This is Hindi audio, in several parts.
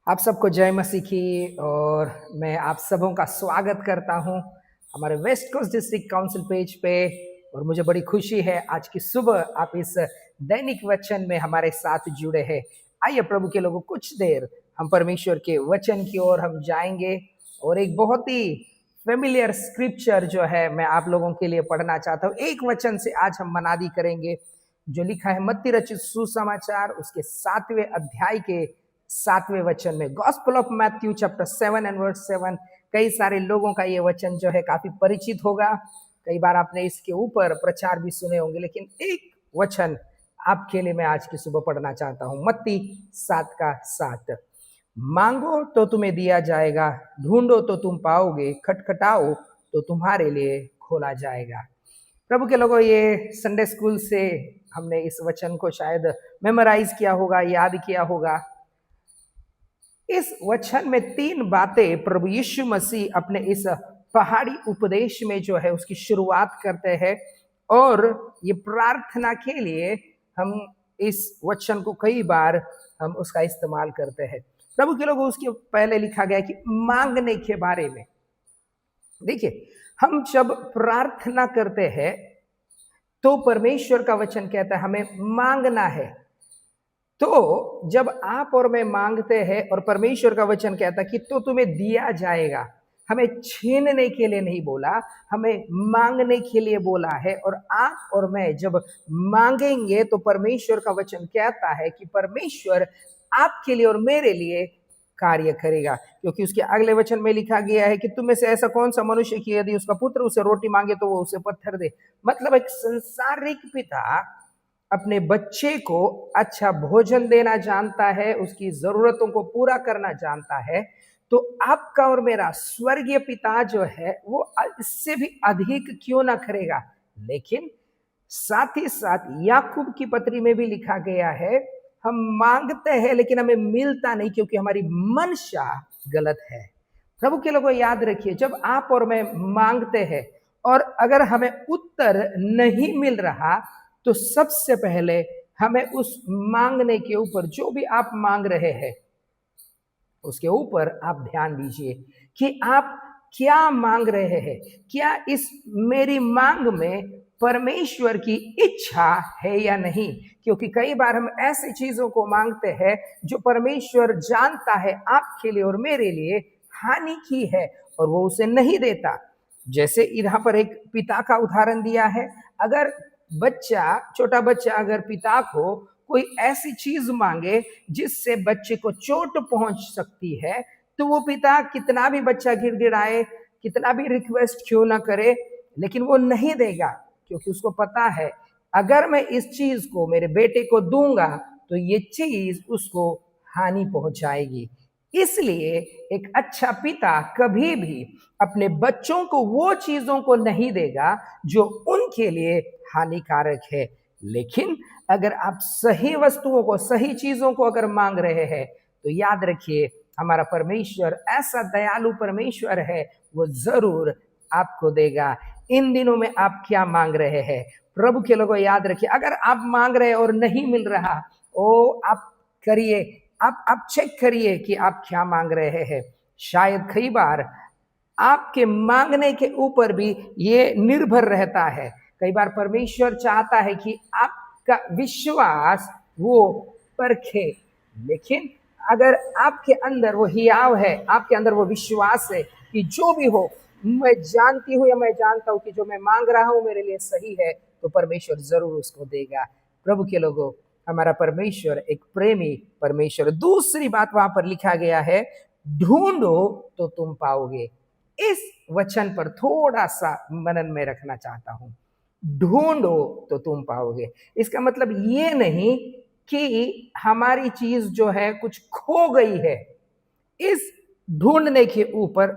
आप सबको जय मसीह की। और मैं आप सबों का स्वागत करता हूं हमारे West Coast District Council page पे। और मुझे बड़ी खुशी है आज की सुबह आप इस दैनिक वचन में हमारे साथ जुड़े हैं। आइए प्रभु के लोगों, कुछ देर हम परमेश्वर के वचन की ओर हम जाएंगे और एक बहुत ही फेमिलियर स्क्रिप्चर जो है मैं आप लोगों के लिए पढ़ना चाहता हूँ। एक वचन से आज हम मनादी करेंगे जो लिखा है मत्ती रचित सुसमाचार उसके 7वें अध्याय के 7वें वचन में। Gospel of Matthew chapter 7 and verse 7। कई सारे लोगों का ये वचन जो है काफी परिचित होगा, कई बार आपने इसके ऊपर प्रचार भी सुने होंगे, लेकिन एक वचन आपके लिए मैं आज की सुबह पढ़ना चाहता हूं। मत्ती 7 का 7। मांगो तो तुम्हें दिया जाएगा, ढूंढो तो तुम पाओगे, खटखटाओ तो तुम्हारे लिए खोला जाएगा। प्रभु के लोगों, ये संडे स्कूल से हमने इस वचन को शायद मेमोराइज किया होगा, याद किया होगा। इस वचन में 3 बातें प्रभु यीशु मसीह अपने इस पहाड़ी उपदेश में जो है उसकी शुरुआत करते हैं। और ये प्रार्थना के लिए हम इस वचन को कई बार हम उसका इस्तेमाल करते हैं। प्रभु के लोगों, उसके पहले लिखा गया कि मांगने के बारे में। देखिए, हम जब प्रार्थना करते हैं तो परमेश्वर का वचन कहता है हमें मांगना है। तो जब आप और मैं मांगते हैं और परमेश्वर का वचन कहता है कि तो तुम्हें दिया जाएगा, हमें छीनने के लिए नहीं बोला, हमें मांगने के लिए बोला है। और आप और मैं जब मांगेंगे तो परमेश्वर का वचन कहता है कि परमेश्वर आपके लिए और मेरे लिए कार्य करेगा, क्योंकि उसके अगले वचन में लिखा गया है कि तुम में से ऐसा कौन सा मनुष्य कि यदि उसका पुत्र उसे रोटी मांगे तो वो उसे पत्थर दे। मतलब एक संसारिक पिता अपने बच्चे को अच्छा भोजन देना जानता है, उसकी जरूरतों को पूरा करना जानता है। तो आपका और मेरा स्वर्गीय पिता जो है वो इससे भी अधिक क्यों ना करेगा। लेकिन साथ ही साथ याकूब की पत्री में भी लिखा गया है हम मांगते हैं लेकिन हमें मिलता नहीं क्योंकि हमारी मंशा गलत है। प्रभु के लोगों, याद रखिए, जब आप और मैं मांगते हैं और अगर हमें उत्तर नहीं मिल रहा तो सबसे पहले हमें उस मांगने के ऊपर, जो भी आप मांग रहे हैं उसके ऊपर आप ध्यान दीजिए कि आप क्या मांग रहे हैं। क्या इस मेरी मांग में परमेश्वर की इच्छा है या नहीं। क्योंकि कई बार हम ऐसी चीजों को मांगते हैं जो परमेश्वर जानता है आपके लिए और मेरे लिए हानि की है और वो उसे नहीं देता। जैसे यहाँ पर एक पिता का उदाहरण दिया है। अगर बच्चा, छोटा बच्चा अगर पिता को कोई ऐसी चीज मांगे जिससे बच्चे को चोट पहुंच सकती है तो वो पिता कितना भी बच्चा गिड़गिड़ाए, कितना भी रिक्वेस्ट क्यों ना करे, लेकिन वो नहीं देगा, क्योंकि उसको पता है अगर मैं इस चीज को मेरे बेटे को दूंगा तो ये चीज उसको हानि पहुंचाएगी। इसलिए एक अच्छा पिता कभी भी अपने बच्चों को वो चीजों को नहीं देगा जो उनके लिए हानिकारक है। लेकिन अगर आप सही वस्तुओं को, सही चीजों को अगर मांग रहे हैं तो याद रखिए हमारा परमेश्वर ऐसा दयालु परमेश्वर है, वो जरूर आपको देगा। इन दिनों में आप क्या मांग रहे हैं? प्रभु के लोगों, याद रखिए, अगर आप मांग रहे और नहीं मिल रहा, ओ आप करिए, आप चेक करिए कि आप क्या मांग रहे हैं। शायद कई बार आपके मांगने के ऊपर भी ये निर्भर रहता है। कई बार परमेश्वर चाहता है कि आपका विश्वास वो परखे, लेकिन अगर आपके अंदर वो हियाव है, आपके अंदर वो विश्वास है कि जो भी हो मैं जानती हूँ या मैं जानता हूँ कि जो मैं मांग रहा हूँ मेरे लिए सही है, तो परमेश्वर जरूर उसको देगा। प्रभु के लोगों, हमारा परमेश्वर एक प्रेमी परमेश्वर। दूसरी बात वहां पर लिखा गया है, ढूंढो तो तुम पाओगे। इस वचन पर थोड़ा सा मनन में रखना चाहता हूं। ढूंढो तो तुम पाओगे, इसका मतलब ये नहीं कि हमारी चीज जो है कुछ खो गई है। इस ढूंढने के ऊपर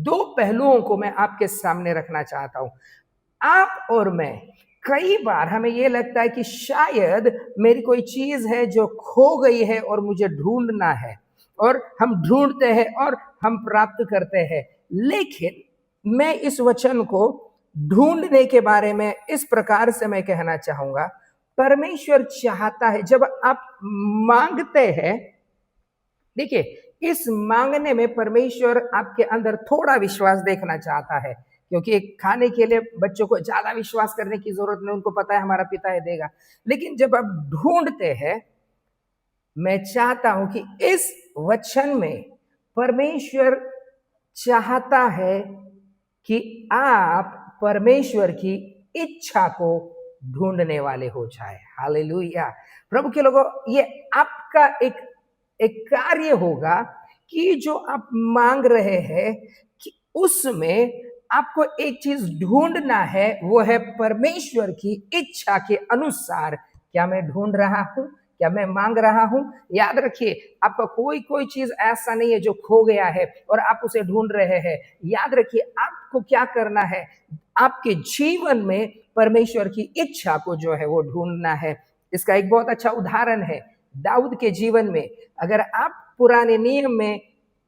2 पहलुओं को मैं आपके सामने रखना चाहता हूं। आप और मैं, कई बार हमें यह लगता है कि शायद मेरी कोई चीज है जो खो गई है और मुझे ढूंढना है, और हम ढूंढते हैं और हम प्राप्त करते हैं। लेकिन मैं इस वचन को ढूंढने के बारे में इस प्रकार से मैं कहना चाहूंगा, परमेश्वर चाहता है जब आप मांगते हैं, देखिए इस मांगने में परमेश्वर आपके अंदर थोड़ा विश्वास देखना चाहता है, क्योंकि खाने के लिए बच्चों को ज्यादा विश्वास करने की जरूरत नहीं, उनको पता है हमारा पिता है देगा। लेकिन जब आप ढूंढते हैं, मैं चाहता हूं कि इस वचन में परमेश्वर चाहता है कि आप परमेश्वर की इच्छा को ढूंढने वाले हो जाए। हालेलुया। प्रभु के लोगों, ये आपका एक कार्य होगा कि जो आप मांग रहे हैं कि उसमें आपको एक चीज ढूंढना है, वो है परमेश्वर की इच्छा के अनुसार क्या मैं ढूंढ रहा हूं, क्या मैं मांग रहा हूं। याद रखिए, आपका कोई चीज ऐसा नहीं है जो खो गया है और आप उसे ढूंढ रहे हैं। याद रखिए, आपको क्या करना है, आपके जीवन में परमेश्वर की इच्छा को जो है वो ढूंढना है। इसका एक बहुत अच्छा उदाहरण है दाऊद के जीवन में। अगर आप पुराने नियम में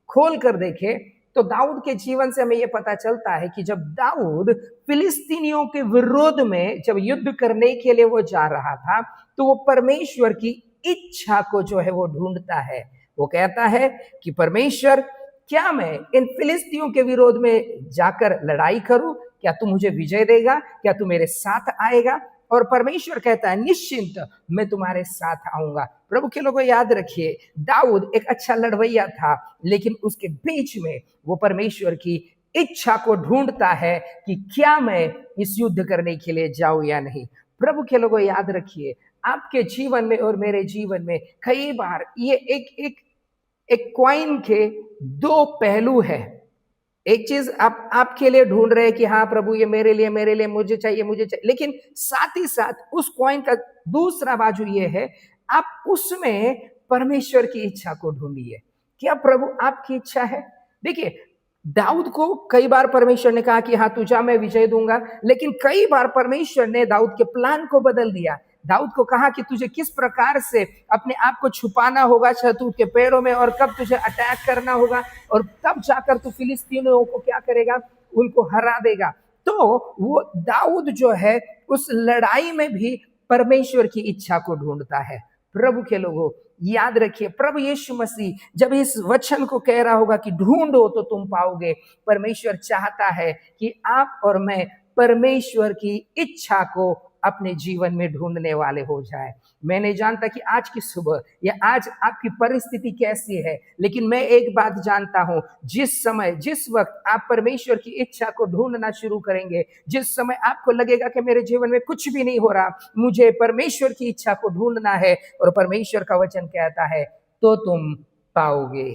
खोल कर देखें तो दाऊद के जीवन से हमें यह पता चलता है कि जब दाऊद फिलिस्तीनियों के विरोध में जब युद्ध करने के लिए वो जा रहा था, तो वो परमेश्वर की इच्छा को जो है वो ढूंढता है। वो कहता है कि परमेश्वर, क्या मैं इन फिलिस्तीनियों के विरोध में जाकर लड़ाई करूं? क्या तू मुझे विजय देगा? क्या तू मेरे साथ आएगा? और परमेश्वर कहता है, निश्चिंत, मैं तुम्हारे साथ आऊंगा। प्रभु के लोगों, याद रखिए, दाऊद एक अच्छा लड़वैया था, लेकिन उसके बीच में वो परमेश्वर की इच्छा को ढूंढता है कि क्या मैं इस युद्ध करने के लिए जाऊं या नहीं। प्रभु के लोगों, याद रखिए, आपके जीवन में और मेरे जीवन में कई बार ये एक कॉइन के दो पहलू है। एक चीज आप आपके लिए ढूंढ रहे हैं कि हाँ प्रभु, ये मेरे लिए मुझे चाहिए, लेकिन साथ ही साथ उस कॉइन का दूसरा बाजू ये है, आप उसमें परमेश्वर की इच्छा को ढूंढिए। क्या प्रभु आपकी इच्छा है? देखिए, दाऊद को कई बार परमेश्वर ने कहा कि हाँ तू जा, मैं विजय दूंगा, लेकिन कई बार परमेश्वर ने दाऊद के प्लान को बदल दिया। दाऊद को कहा कि तुझे किस प्रकार से अपने आप को छुपाना होगा शत्रु के पैरों में, और कब तुझे अटैक करना होगा, और तब जाकर तू फिलिस्तीनियों को क्या करेगा, उनको हरा देगा। तो वो दाऊद जो है उस लड़ाई में भी परमेश्वर की इच्छा को ढूंढता है। प्रभु के लोगों, याद रखिए, प्रभु यीशु मसीह जब इस वचन को कह रहा होगा कि ढूंढो तो तुम पाओगे, परमेश्वर चाहता है कि आप और मैं परमेश्वर की इच्छा को अपने जीवन में ढूंढने वाले हो जाए। मैं नहीं जानता कि आज की सुबह या आज आपकी परिस्थिति कैसी है, लेकिन मैं एक बात जानता हूं, जिस वक्त आप परमेश्वर की इच्छा को ढूंढना शुरू करेंगे, जिस समय आपको लगेगा कि मेरे जीवन में कुछ भी नहीं हो रहा, मुझे परमेश्वर की इच्छा को ढूंढना है, और परमेश्वर का वचन कहता है तो तुम पाओगे।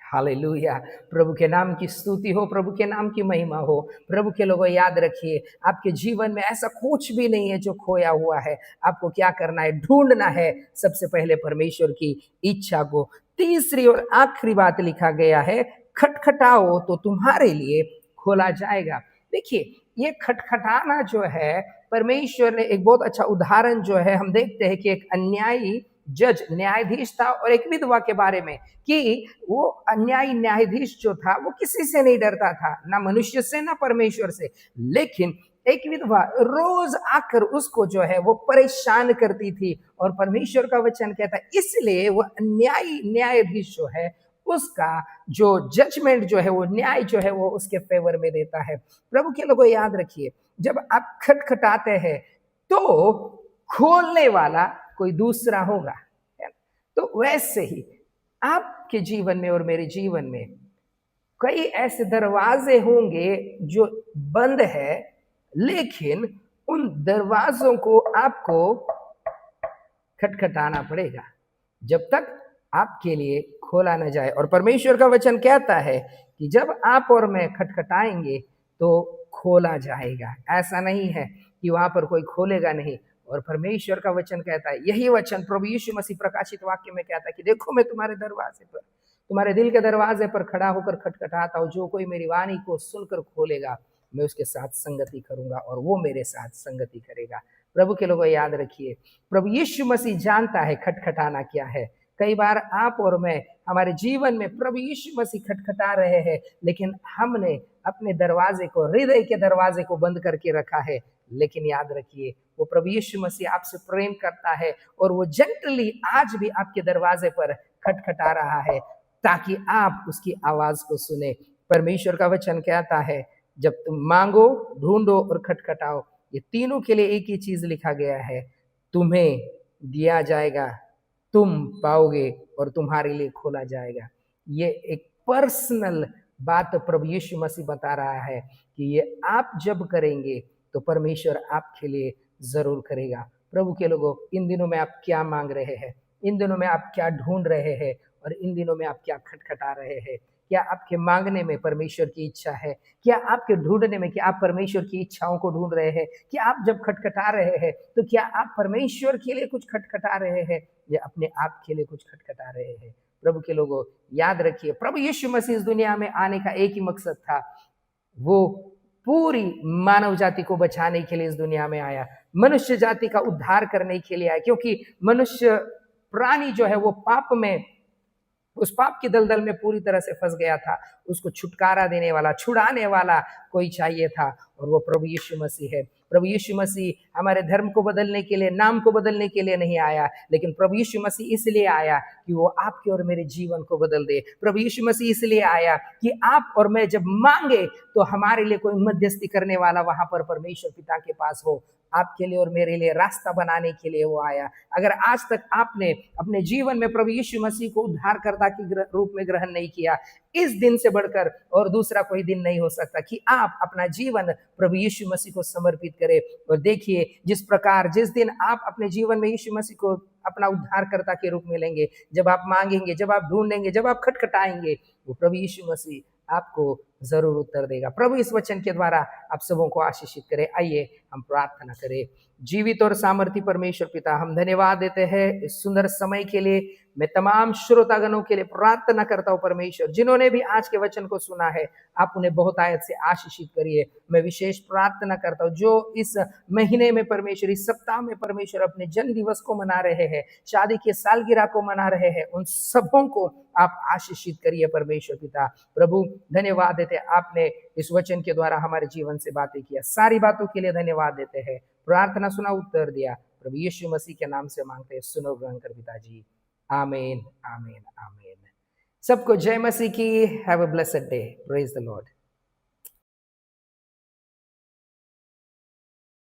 हालेलुया। प्रभु के नाम की स्तुति हो, प्रभु के नाम की महिमा हो। प्रभु के लोगों, याद रखिए, आपके जीवन में ऐसा कुछ भी नहीं है जो खोया हुआ है। आपको क्या करना है? ढूंढना है सबसे पहले परमेश्वर की इच्छा को। तीसरी और आखिरी बात लिखा गया है, खटखटाओ तो तुम्हारे लिए खोला जाएगा। देखिए, ये खटखटाना जो है, परमेश्वर ने एक बहुत अच्छा उदाहरण जो है हम देखते हैं कि एक अन्यायी जज न्यायाधीश था और एक विधवा के बारे में, कि वो अन्यायी न्यायाधीश जो था वो किसी से नहीं डरता था, ना मनुष्य से ना परमेश्वर से, लेकिन एक विधवा रोज आकर उसको जो है वो परेशान करती थी। और परमेश्वर का वचन कहता है, इसलिए वो अन्यायी न्यायाधीश जो है उसका जो जजमेंट जो है, वो न्याय जो है, वो उसके फेवर में देता है। प्रभु के लोगों, याद रखिए, जब आप खटखटाते हैं तो खोलने वाला कोई दूसरा होगा, है ना? तो वैसे ही आपके जीवन में और मेरे जीवन में कई ऐसे दरवाजे होंगे जो बंद है, लेकिन उन दरवाजों को आपको खटखटाना पड़ेगा जब तक आपके लिए खोला न जाए। और परमेश्वर का वचन कहता है कि जब आप और मैं खटखटाएंगे तो खोला जाएगा। ऐसा नहीं है कि वहां पर कोई खोलेगा नहीं। और परमेश्वर का वचन कहता है, यही वचन प्रभु यीशु मसीह प्रकाशित वाक्य में कहता है कि देखो, मैं तुम्हारे दरवाजे पर, तुम्हारे दिल के दरवाजे पर खड़ा होकर खटखटाता हूँ। जो कोई मेरी वाणी को सुनकर खोलेगा, मैं उसके साथ संगति करूंगा और वो मेरे साथ संगति करेगा। प्रभु के लोगों, याद रखिए, प्रभु यीशु मसीह जानता है खटखटाना क्या है। कई बार आप और मैं हमारे जीवन में प्रभु यीशु मसीह खटखटा रहे हैं, लेकिन हमने अपने दरवाजे को, हृदय के दरवाजे को बंद करके रखा है। लेकिन याद रखिए, वो प्रभु यीशु मसीह आपसे प्रेम करता है और वो जेंटली आज भी आपके दरवाजे पर खटखटा रहा है। ताकि आप उसकी आवाज को सुने। परमेश्वर का वचन कहता है, जब तुम मांगो, ढूंढो और खटखटाओ, ये तीनों के लिए एक ही चीज लिखा गया है, तुम्हें दिया जाएगा, तुम पाओगे और तुम्हारे लिए खोला जाएगा। ये एक पर्सनल बात प्रभु यीशु मसीह बता रहा है कि ये आप जब करेंगे तो परमेश्वर आपके लिए जरूर करेगा। प्रभु के लोगों, इन दिनों में आप क्या मांग रहे हैं? इन दिनों में आप क्या ढूंढ रहे हैं? और इन दिनों में आप क्या खटखटा रहे हैं? क्या आपके मांगने में परमेश्वर की इच्छा है? क्या आपके ढूंढने में, क्या आप परमेश्वर की इच्छाओं को ढूंढ रहे हैं? क्या आप जब खटखटा रहे हैं तो क्या आप परमेश्वर के लिए कुछ खटखटा रहे हैं या अपने आप के लिए कुछ खटखटा रहे हैं? प्रभु के लोगों, याद रखिए, प्रभु यीशु मसीह इस दुनिया में आने का एक ही मकसद था, वो पूरी मानव जाति को बचाने के लिए इस दुनिया में आया, मनुष्य जाति का उद्धार करने के लिए आया। क्योंकि मनुष्य प्राणी जो है वो पाप में, उस पाप की दलदल में पूरी तरह से फंस गया था। उसको छुटकारा देने वाला, छुड़ाने वाला कोई चाहिए था, और वो प्रभु यीशु मसीह है। प्रभु यीशु मसीह हमारे धर्म को बदलने के लिए, नाम को बदलने के लिए नहीं आया, लेकिन प्रभु यीशु मसीह इसलिए आया कि वो आपके और मेरे जीवन को बदल दे। प्रभु यीशु मसीह इसलिए आया कि आप और मैं जब मांगे तो हमारे लिए कोई मध्यस्थी करने वाला वहां पर परमेश्वर पिता के पास हो। आपके लिए और मेरे लिए रास्ता बनाने के लिए वो आया। अगर आज तक आपने अपने जीवन में प्रभु यीशु मसीह को उद्धारकर्ता के रूप में ग्रहण नहीं किया, इस दिन से बढ़कर और दूसरा कोई दिन नहीं हो सकता कि आप अपना जीवन प्रभु यीशु मसीह को समर्पित करें। और देखिए, जिस प्रकार जिस दिन आप अपने जीवन में यीशु मसीह को अपना उद्धारकर्ता के रूप में लेंगे, जब आप मांगेंगे, जब आप ढूंढेंगे, जब आप खटखटाएंगे, वो प्रभु यीशु मसीह आपको जरूर उत्तर देगा। प्रभु इस वचन के द्वारा आप सबों को आशीषित करे। आइए हम प्रार्थना करें। जीवित और सामर्थी परमेश्वर पिता, हम धन्यवाद देते हैं इस सुंदर समय के लिए। मैं तमाम श्रोतागणों के लिए प्रार्थना करता हूँ परमेश्वर, जिन्होंने भी आज के वचन को सुना है, आप उन्हें बहुत आयत से आशीषित करिए। मैं विशेष प्रार्थना करता हूँ जो इस महीने में परमेश्वर, इस सप्ताह में परमेश्वर अपने जन्म दिवस को मना रहे हैं, शादी के सालगिरह को मना रहे हैं, उन सबों को आप आशीषित करिए परमेश्वर पिता। प्रभु धन्यवाद देते, आपने इस वचन के द्वारा हमारे जीवन से बातें किया, सारी बातों के लिए धन्यवाद देते हैं। प्रार्थना सुना, उत्तर दिया, प्रभु यीशु मसीह के नाम से मांगते हैं, सुनो ग्रहण कर पिताजी। आमीन, आमीन, आमीन। सबको जय मसीह की। Have a blessed day. Praise the Lord.